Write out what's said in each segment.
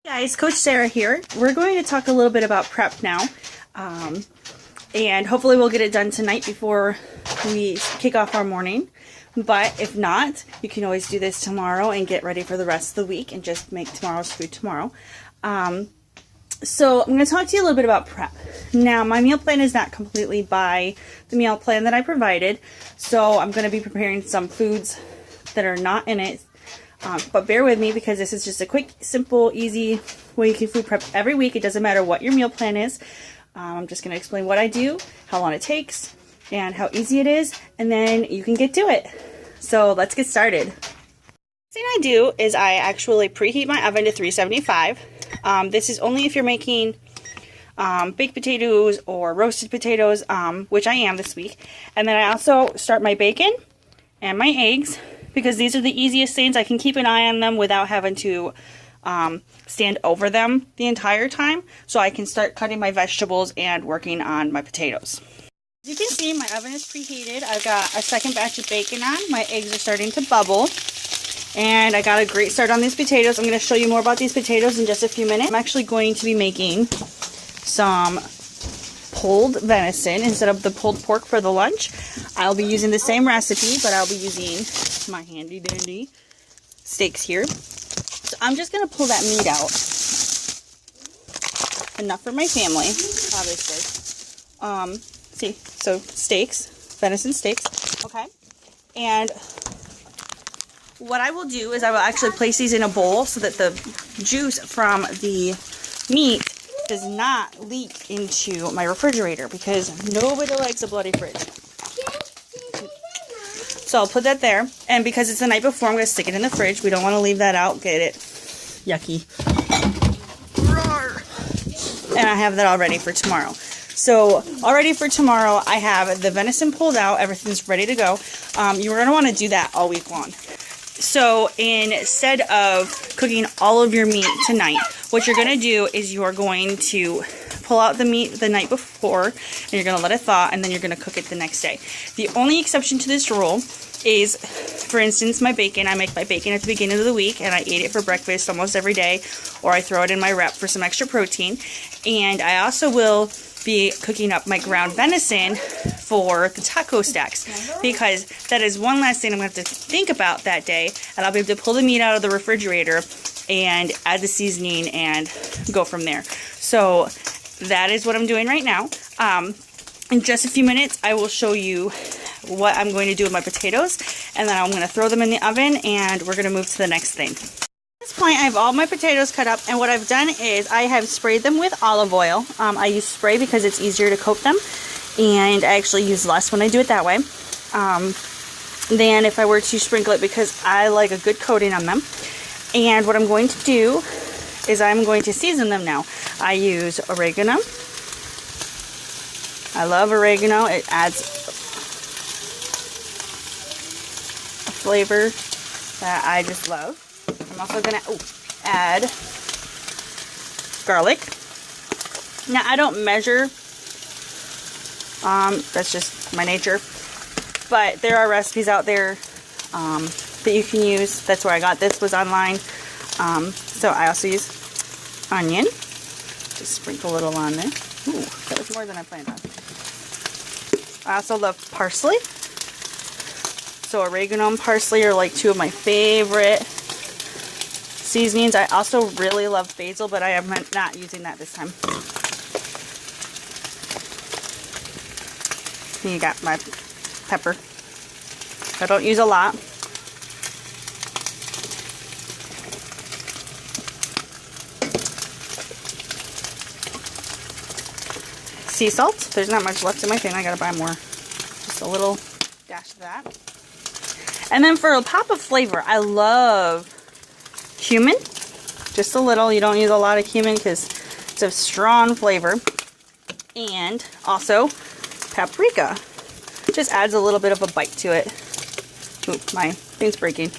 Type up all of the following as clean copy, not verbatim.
Guys, Coach Sarah here. We're going to talk a little bit about prep now, and hopefully we'll get it done tonight before we kick off our morning. But if not, you can always do this tomorrow and get ready for the rest of the week and just make tomorrow's food tomorrow. So I'm going to talk to you a little bit about prep. Now, my meal plan is not completely by the meal plan that I provided, so I'm going to be preparing some foods that are not in it. But bear with me because this is just a quick, simple, easy way you can food prep every week. It doesn't matter what your meal plan is. I'm just going to explain what I do, how long it takes, and how easy it is, and then you can get to it. So let's get started. The thing I do is I actually preheat my oven to 375. This is only if you're making baked potatoes or roasted potatoes, which I am this week. And then I also start my bacon and my eggs, because these are the easiest things. I can keep an eye on them without having to stand over them the entire time. So I can start cutting my vegetables and working on my potatoes. As you can see, my oven is preheated. I've got a second batch of bacon on. My eggs are starting to bubble. And I got a great start on these potatoes. I'm going to show you more about these potatoes in just a few minutes. I'm actually going to be making some pulled venison instead of the pulled pork for the lunch. I'll be using the same recipe, but I'll be using my handy dandy steaks here. So I'm just going to pull that meat out. Enough for my family, obviously. See, so steaks, venison steaks, okay. And what I will do is I will actually place these in a bowl so that the juice from the meat does not leak into my refrigerator, because nobody likes a bloody fridge. So I'll put that there, and because it's the night before, I'm going to stick it in the fridge. We don't want to leave that out. Get it? Yucky. And I have that all ready for tomorrow. So already for tomorrow, I have the venison pulled out. Everything's ready to go. You're going to want to do that all week long. So instead of cooking all of your meat tonight, what you're going to do is you're going to pull out the meat the night before, and you're going to let it thaw, and then you're going to cook it the next day. The only exception to this rule is, for instance, my bacon. I make my bacon at the beginning of the week, and I eat it for breakfast almost every day, or I throw it in my wrap for some extra protein. And I also will be cooking up my ground venison for the taco stacks, because that is one last thing I'm going to have to think about that day, and I'll be able to pull the meat out of the refrigerator and add the seasoning and go from there. So that is what I'm doing right now. In just a few minutes, I will show you what I'm going to do with my potatoes, and then I'm going to throw them in the oven, and we're going to move to the next thing. At this point, I have all my potatoes cut up, and what I've done is I have sprayed them with olive oil. I use spray because it's easier to coat them, and I actually use less when I do it that way than if I were to sprinkle it, because I like a good coating on them. And what I'm going to do is I'm going to season them now. I use oregano. I love oregano. It adds a flavor that I just love. I'm also going to add garlic. Now, I don't measure. That's just my nature. But there are recipes out there that you can use. That's where I got this, was online. So I also use onion. Just sprinkle a little on there. Ooh, that was more than I planned on. I also love parsley. So oregano and parsley are like two of my favorite seasonings. I also really love basil, but I am not using that this time. You got my pepper. I don't use a lot. Sea salt. There's not much left in my pan. I gotta buy more. Just a little dash of that. And then for a pop of flavor, I love cumin. Just a little. You don't use a lot of cumin because it's a strong flavor. And also paprika. Just adds a little bit of a bite to it. Ooh, my thing's breaking.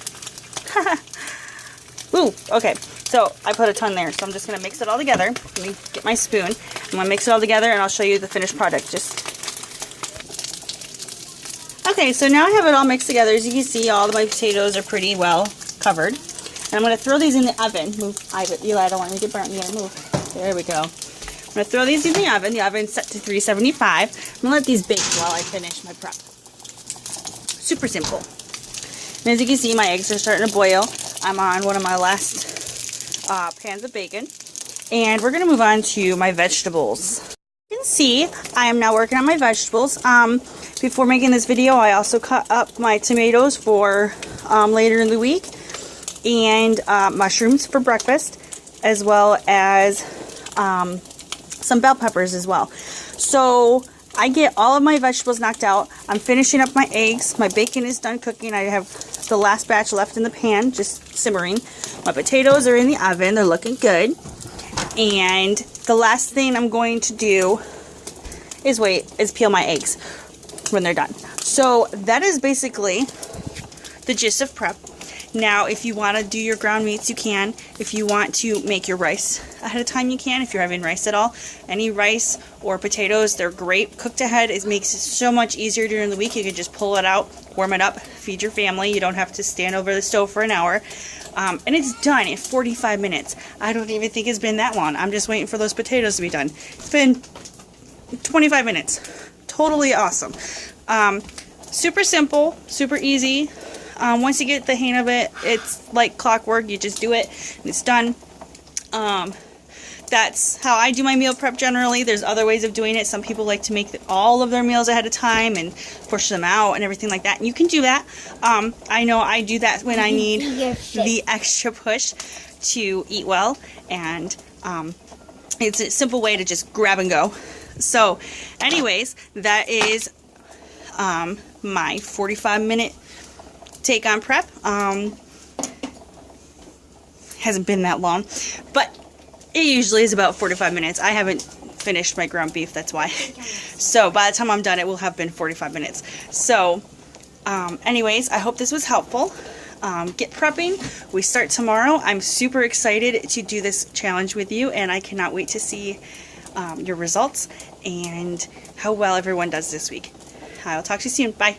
Ooh, okay. So I put a ton there, so I'm just going to mix it all together. Let me get my spoon. I'm going to mix it all together, and I'll show you the finished product. Okay, so now I have it all mixed together. As you can see, all of my potatoes are pretty well covered. And I'm going to throw these in the oven. Move, Eli, I don't want you to get burnt. You gotta move. There we go. I'm going to throw these in the oven. The oven's set to 375. I'm going to let these bake while I finish my prep. Super simple. And as you can see, my eggs are starting to boil. I'm on one of my last pans of bacon. And we're going to move on to my vegetables. You can see I am now working on my vegetables. Before making this video, I also cut up my tomatoes for later in the week. And mushrooms for breakfast. As well as some bell peppers as well. So I get all of my vegetables knocked out. I'm finishing up my eggs. My bacon is done cooking. I have the last batch left in the pan, just simmering. My potatoes are in the oven. They're looking good. And the last thing I'm going to do is peel my eggs when they're done. So that is basically the gist of prep. Now, if you want to do your ground meats, you can. If you want to make your rice ahead of time, you can. If you're having rice at all, any rice or potatoes, they're great. Cooked ahead, it makes it so much easier during the week. You can just pull it out, warm it up, feed your family. You don't have to stand over the stove for an hour. And it's done in 45 minutes. I don't even think it's been that long. I'm just waiting for those potatoes to be done. It's been 25 minutes. Totally awesome. Super simple, super easy. Once you get the hang of it, it's like clockwork. You just do it and it's done. That's how I do my meal prep generally. There's other ways of doing it. Some people like to make all of their meals ahead of time and push them out and everything like that. And you can do that. I know I do that when I need the extra push to eat well. And it's a simple way to just grab and go. So anyways, that is my 45-minute take on prep. Hasn't been that long, but it usually is about 45 minutes. I haven't finished my ground beef, that's why. So by the time I'm done, it will have been 45 minutes. So anyways, I hope this was helpful. Get prepping. We start tomorrow. I'm super excited to do this challenge with you, and I cannot wait to see your results and how well everyone does this week. I'll talk to you soon. Bye.